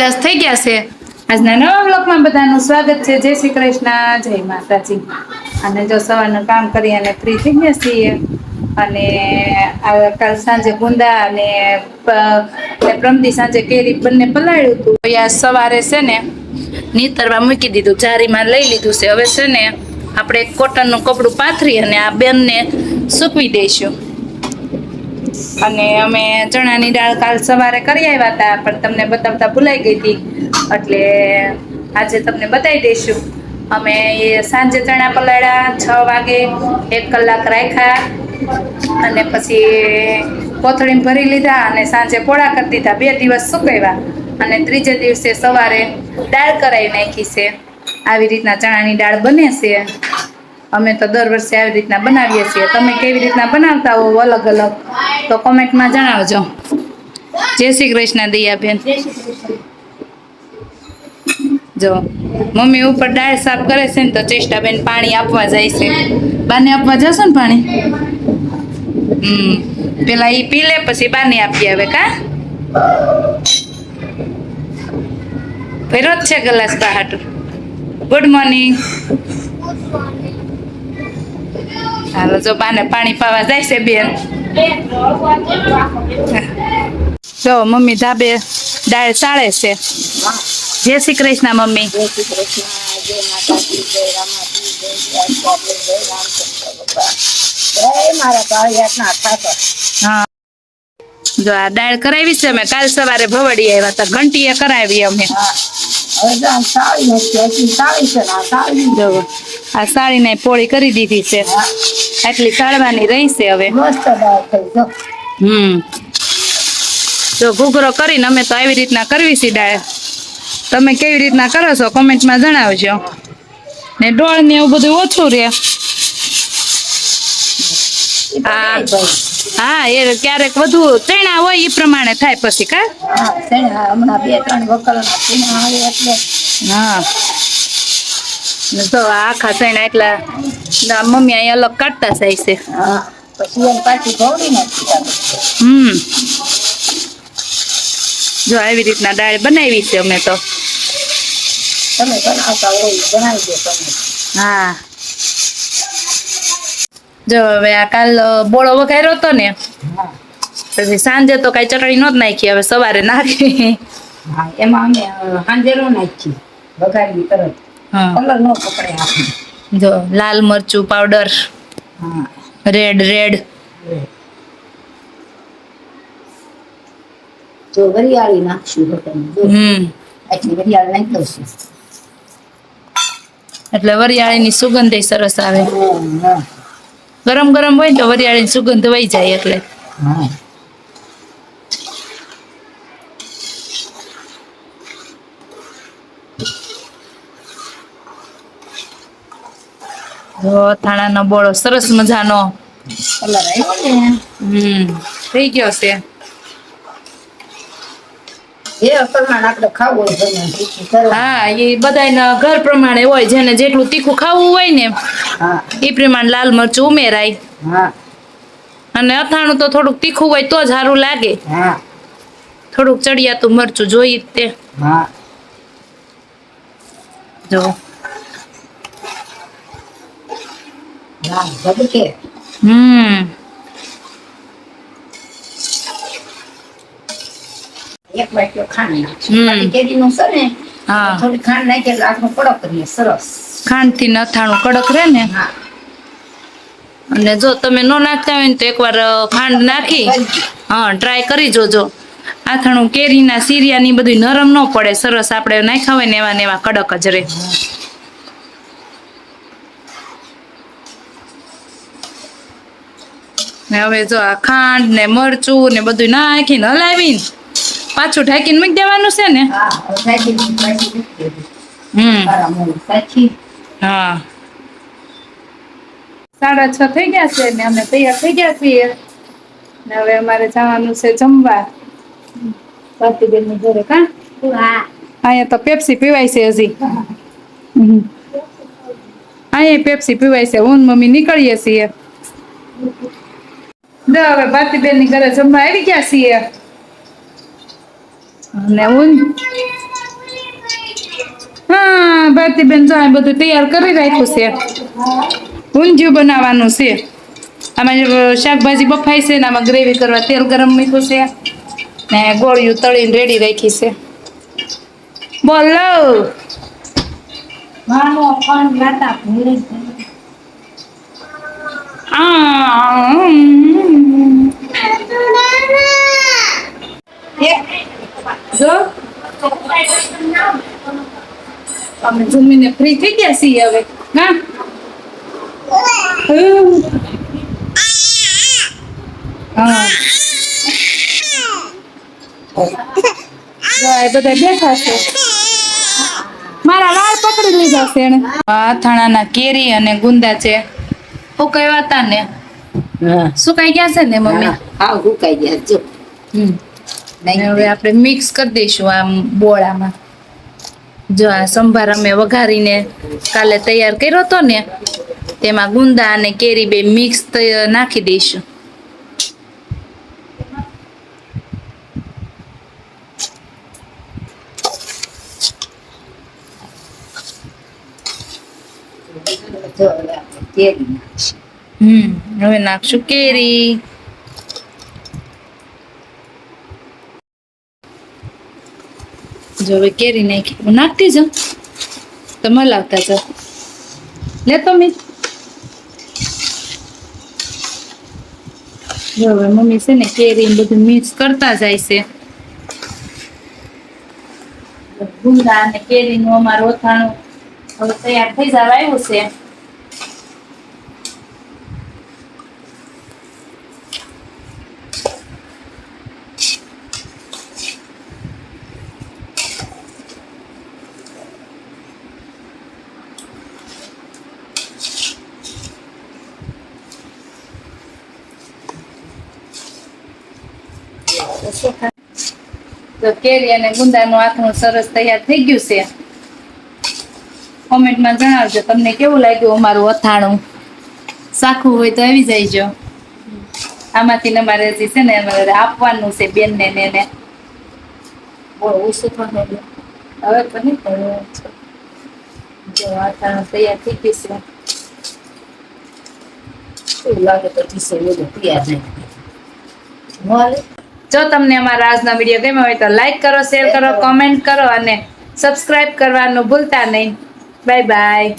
10 થઈ ગયા છે. આજના નવા બ્લોગમાં બધાનું સ્વાગત છે. જય શ્રી કૃષ્ણ, જય માતાજી. અને જો સવારનું કામ કરી અને ફ્રી થઈ ગયા છીએ. અને કાલ સાંજે ગુંદા અને પ્રમદી સાંજે કેરી બંને પલાળ્યું હતું. સવારે છે ને નીતરવા મૂકી દીધું, જારીમાં લઈ લીધું છે. હવે છે ને આપણે કોટનનું કપડું પાથરી અને આ બેનને સૂકવી દઈશું. અને અમે ચણાની દાળ કાલ સવારે કરી આવ્યા હતા, પણ તમને બતાવતા ભૂલાઈ ગઈ હતી, એટલે આજે તમને બતાવી દઈશું. અમે સાંજે ચણા પલાળ્યા 6 વાગે, 1 કલાક રાખ્યા અને પછી કોથળીમાં ભરી લીધા અને સાંજે પોળા કરી દીધા. 2 દિવસ સુકાવ્યા અને ત્રીજે દિવસે સવારે દાળ કરાવી નાખી છે. આવી રીતના ચણાની દાળ બને છે. અમે તો દર વર્ષે આવી રીતના બનાવીએ છીએ. તમે કેવી રીતના બનાવતા હો અલગ અલગ તો કોમેન્ટમાં જણાવજો. જય શ્રી કૃષ્ણ દયાબેન. જો મમ્મી ઉપર દાળ સાફ કરે છે ને તો ચેષ્ટાબેન પાણી આપવા જાય છે. બાને આપવા જશો ને પાણી? પેલા ઈ પી લે પછી બાને આપી આવે. કા ભર્યો જ છે ગ્લાસ બહાર. Good morning. હાલો જો બાને પાણી પાવા જાય છે બેન. જો મમ્મી ધાબે દાળ ચાળે છે. જય શ્રી કૃષ્ણ મમ્મી. જય શ્રી કૃષ્ણ, જય માતાજી, જય રામાજી, જય રામચંદ્ર, જય બાપા, જય મારા કાળિયાના ઠાકર. હા જો આ દાળ કરાવી છે અમે કાલ સવારે ભવડી આવ્યા હતા. ઘંટીએ કરાવી અમે. આ સાળીને પોળી કરી દીધી છે. આટલી સાળવાની રહી છે હવે. જો ઘૂઘરો કરીને અમે તો આવી રીતના કરવી છે દાળ. તમે કેવી રીતના કરો છો કોમેન્ટમાં જણાવજો. ને ડોળ ને એવું બધું ઓછું રે. હા એ ક્યારેક વધુ ચણા હોય એ પ્રમાણે થાય પછી. કા હમણાં 2-3 વકલ હા તો આખા ચણા એટલા મમ્મી અહીંયા અલગ કાઢતા જાય છે. પછી પાછી ભવડી નાખી. જો આવી રીતના દાળ બનાવી છે અમે તો. તમે બનાવતા હોય બનાવી દો તમે. હા જો હવે આ કાલ બોળો વઘાર્યો હતો ને, પછી સાંજે તો કઈ ચટણી નહોત નાખી, હવે સવારે નાખી. હા એમાં અમે સાંજે નો નાખી, વઘારી તરત. કલર નો પકડે આપણે. જો લાલ મરચું પાવડર, રેડ જો વરિયાળી નાખશું. એટલી વરિયાળી નાખી દઉં. એટલે વરિયાળીની સુગંધ સરસ આવે. ગરમ ગરમ હોય તો વરિયાળીની સુગંધ વહી જાય એટલે. જો થાણાનો બોળો સરસ મજાનો કલર આવ્યો ને. થઈ ગયો છે. હા એ બધાના ઘર પ્રમાણે હોય, જેને જેટલું તીખું ખાવું હોય ને એ પ્રમાણે લાલ મરચું ઉમેરાય. અને અથાણું તો થોડુંક તીખું હોય તો જ સારું લાગે. થોડુંક ચડિયાતું મરચું જોઈ તે. જો એક વાટકો ખાંડ નાખશું. કેરીનું છે ને થોડી ખાંડ નાખી એટલે આખું કડક કરીએ. સરસ ખાંડ થી અથાણું કડક રહે ને. અને જો તમે નો નાખતા હોય ને તો એકવાર ખાંડ નાખી ટ્રાય કરી જોજો. આથાણું કેરીના સીરિયા ની બધું નરમ ન પડે, સરસ આપણે નાખ્યા હોય ને એવા ને એવા કડક જ રહે. ને હવે જો આ ખાંડ ને મરચું ને બધું નાખીને હલાવીને પાછું ઢાંકીને મૂકી દેવાનું છે ને. હા 6:30 થઈ ગયા છે ને અમે તૈયાર થઈ ગયા છીએ. ને હવે અમારે જવાનું છે જમવા ભાતીબેન ની ઘરે. કા અહીંયા તો પેપ્સી પીવાય છે હજી. અહીંયા પેપ્સી પીવાય છે. હું મમ્મી નીકળીએ છીએ. હવે ભાતીબેન ની ઘરે જમવા આવી ગયા છીએ. ને હું સ્વાતિબેન જો આ બધું તૈયાર કરી રાખ્યું છે. ઊંધિયું બનાવવાનું છે. આમાં શાકભાજી બફાઈ છે ને આમાં ગ્રેવી કરવા તેલ ગરમ મૂક્યું છે ને ગોળિયું તળીને રેડી રાખી છે. બોલો. માનો ફોન લાતા ભૂલી જો અમે જમીને ફ્રી થઈ ગયા છીએ હવે. હા હા જો એ બધા બેઠા છે. મારા વાળ પકડી લીધા છે એને. અથાણાના કેરી અને ગુંદા છે. હું કહેવા હતા ને હા શું કઈ ગયા છે ને મમ્મી. હા હુકાઈ ગયા જો અને હવે આપણે મિક્સ કરી દઈશું આ બોળામાં. જો આ સંભાર અમે વઘારીને કાલે તૈયાર કર્યો હતો ને તેમાં ગુંદા અને કેરી બે મિક્સ નાખી દઈશું. જો હવે આપણે કેરી નાખીશું. હવે નાખશું કેરી. જો હવે કેરી નાખી હું નાખતી જાઉં તો મલાવતા જાઉં. લેતો મી. જો હવે મમ્મી છે ને કેરી ને બધું મિક્સ કરતા જાય છે. ગુંદા અને કેરીનું અમારું અથાણું હવે તૈયાર થઈ જવા આવ્યું છે. તો કેરી અને ગુંદાનું આથણું સરસ તૈયાર થઈ ગયું છે. કોમેન્ટમાં જણાવજો તમને કેવું લાગ્યું અમારું અથાણું. શાખું હોય તો આવી જાયજો. આમાંથી અમારે હજી છે ને અમારે આપવાનું છે બેનને ને એને. બહુ ઓછું થવાનું હવે તો નહીં થયું. જો અથાણું તૈયાર થઈ ગયું છે. એવું લાગે તો ટીસે બધું તૈયાર નહીં મળે. જો તમને અમારા આજનો વિડીયો ગમ્યો હોય તો લાઈક કરો, શેર કરો, કોમેન્ટ કરો અને સબસ્ક્રાઇબ કરવાનું ભૂલતા નહીં. Bye bye.